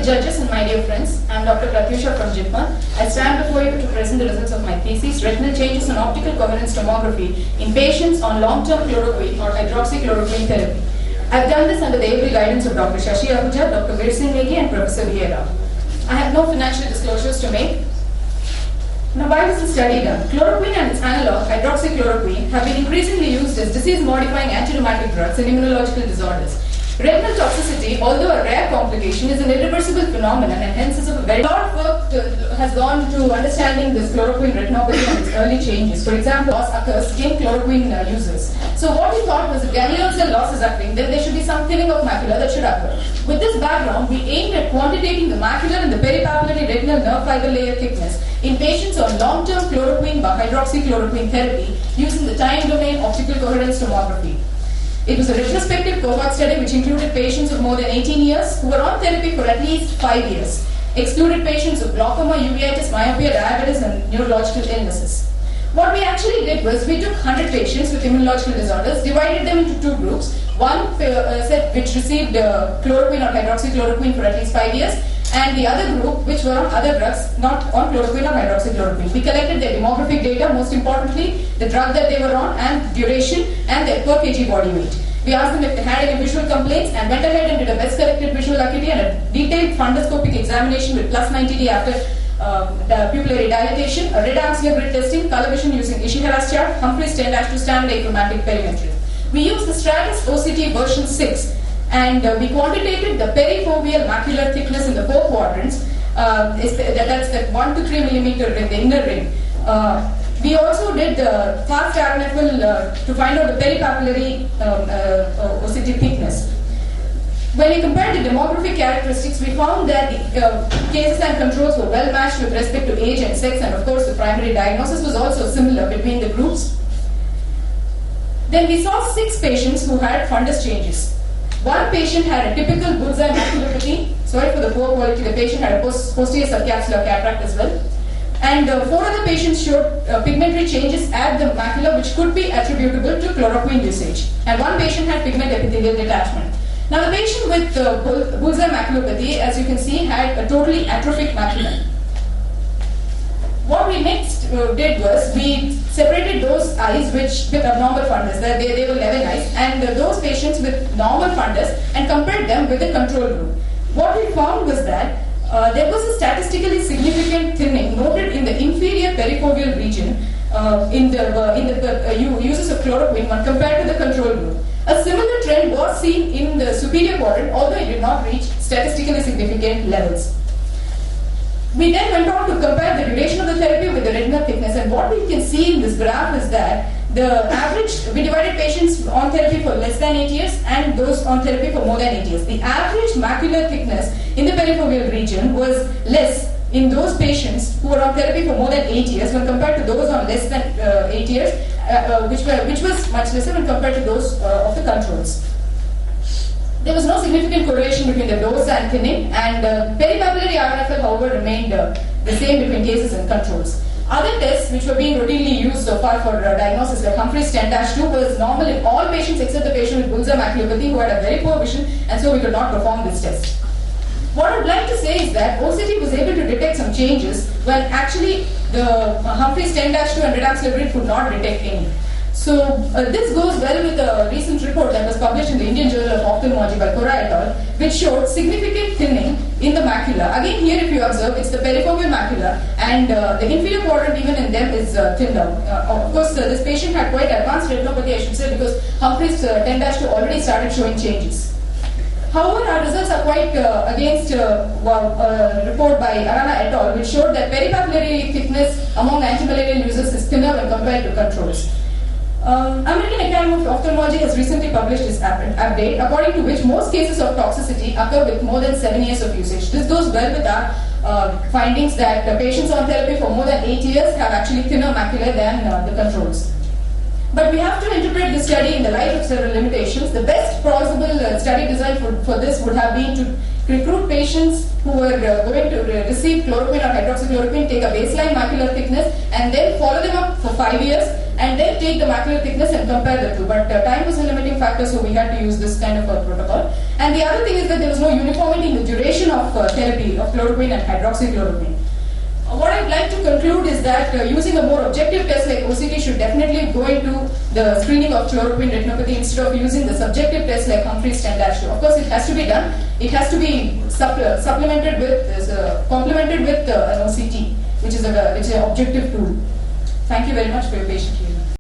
judges and my dear friends, I am Dr. Pratyusha from JIPMA. I stand before you to present the results of my thesis, Retinal Changes in Optical Coherence Tomography in Patients on Long-Term Chloroquine or Hydroxychloroquine Therapy. I have done this under the able guidance of Dr. Shashi Ahuja, Dr. Veer Singh Negi and Professor Vieira. I have no financial disclosures to make. Now, why was this study done? Chloroquine and its analog, hydroxychloroquine, have been increasingly used as disease-modifying anti-rheumatic drugs in immunological disorders. Retinal toxicity, although a rare complication, is an irreversible phenomenon and hence is a very lot of work has gone to understanding this chloroquine retinopathy and its early changes. For example, loss occurs in chloroquine users. So what we thought was if ganglion cell loss is occurring, then there should be some thinning of macula that should occur. With this background, we aimed at quantitating the macular and the peripapillary retinal nerve fiber layer thickness in patients on long-term chloroquine by hydroxychloroquine therapy using the time domain optical coherence tomography. It was a retrospective cohort study which included patients of more than 18 years who were on therapy for at least 5 years, excluded patients with glaucoma, uveitis, myopia, diabetes and neurological illnesses. What we actually did was we took 100 patients with immunological disorders, divided them into two groups, one set which received chloroquine or hydroxychloroquine for at least 5 years, and the other group which were on other drugs, not on chloroquine or hydroxychloroquine. We collected their demographic data, most importantly, the drug that they were on and duration and their per kg body weight. We asked them if they had any visual complaints and went ahead and did a best corrected visual acuity and a detailed fundoscopic examination with plus 90D after the pupillary dilatation, a red axillary grid testing, color vision using Ishihara's chart, Humphrey's 10-2 standard achromatic perimetry. We used the Stratus OCT version 6 and we quantitated the perifoveal macular thickness in the 4 quadrants, that's that 1 to 3 millimeter in the inner ring. We also did the fast RNFL to find out the peripapillary OCT thickness. When we compared the demographic characteristics, we found that the cases and controls were well matched with respect to age and sex, and of course the primary diagnosis was also similar between the groups. Then we saw 6 patients who had fundus changes. One patient had a typical bullseye maculopathy. Sorry for the poor quality. The patient had a posterior subcapsular cataract as well. And 4 other patients showed pigmentary changes at the macula which could be attributable to chloroquine usage. And 1 patient had pigment epithelial detachment. Now the patient with bullseye maculopathy, as you can see, had a totally atrophic macula. What we next did was we separated those eyes with abnormal fundus, they were 11 eyes, and those patients with normal fundus and compared them with the control group. What we found was that there was a statistically significant thinning noted in the inferior perifoveal region in the uses of chloroquine when compared to the control group. A similar trend was seen in the superior quadrant, although it did not reach statistically significant levels. We then went on to compare the duration of the therapy with the retinal thickness, and what we can see in this graph is that the average, we divided patients on therapy for less than 8 years and those on therapy for more than 8 years. The average macular thickness in the perifoveal region was less in those patients who were on therapy for more than 8 years when compared to those on less than 8 years, which was much lesser when compared to those of the controls. There was no significant correlation between the dose and thinning, and peripapillary RNFL, however, remained the same between cases and controls. Other tests which were being routinely used so far for diagnosis, like Humphrey's 10-2, was normal in all patients except the patient with bullseye maculopathy who had a very poor vision, and so we could not perform this test. What I would like to say is that OCT was able to detect some changes when actually the Humphrey's 10-2 and red axillary grid could not detect any. So this goes well with a recent report that was published in the Indian Journal of Ophthalmology by Kora et al., which showed significant thinning in the macula. Again, here if you observe, it's the perifoveal macula, and the inferior quadrant even in them is thinned out. Of course, this patient had quite advanced retinopathy, I should say, because Humphrey's 10-2 already started showing changes. However, our results are quite against a report by Arana et al., which showed that peripapillary thickness among antimalarial users is thinner when compared to controls. American Academy of Ophthalmology has recently published its update, according to which most cases of toxicity occur with more than 7 years of usage. This goes well with our findings that patients on therapy for more than 8 years have actually thinner macula than the controls. But we have to interpret this study in the light of several limitations. The best plausible study design for this would have been to recruit patients who were going to receive chloroquine or hydroxychloroquine, take a baseline macular thickness, and then follow them up for 5 years, and then take the macular thickness and compare the two. But time was a limiting factor, so we had to use this kind of a protocol. And the other thing is that there was no uniformity in the duration of therapy of chloroquine and hydroxychloroquine. What I'd like to conclude is that using a more objective test like OCT should definitely go into the screening of chloroquine retinopathy instead of using the subjective test like Humphreys 10-2. Of course, it has to be done. It has to be supplemented with, complemented with an OCT, which is an objective tool. Thank you very much for your patient hearing.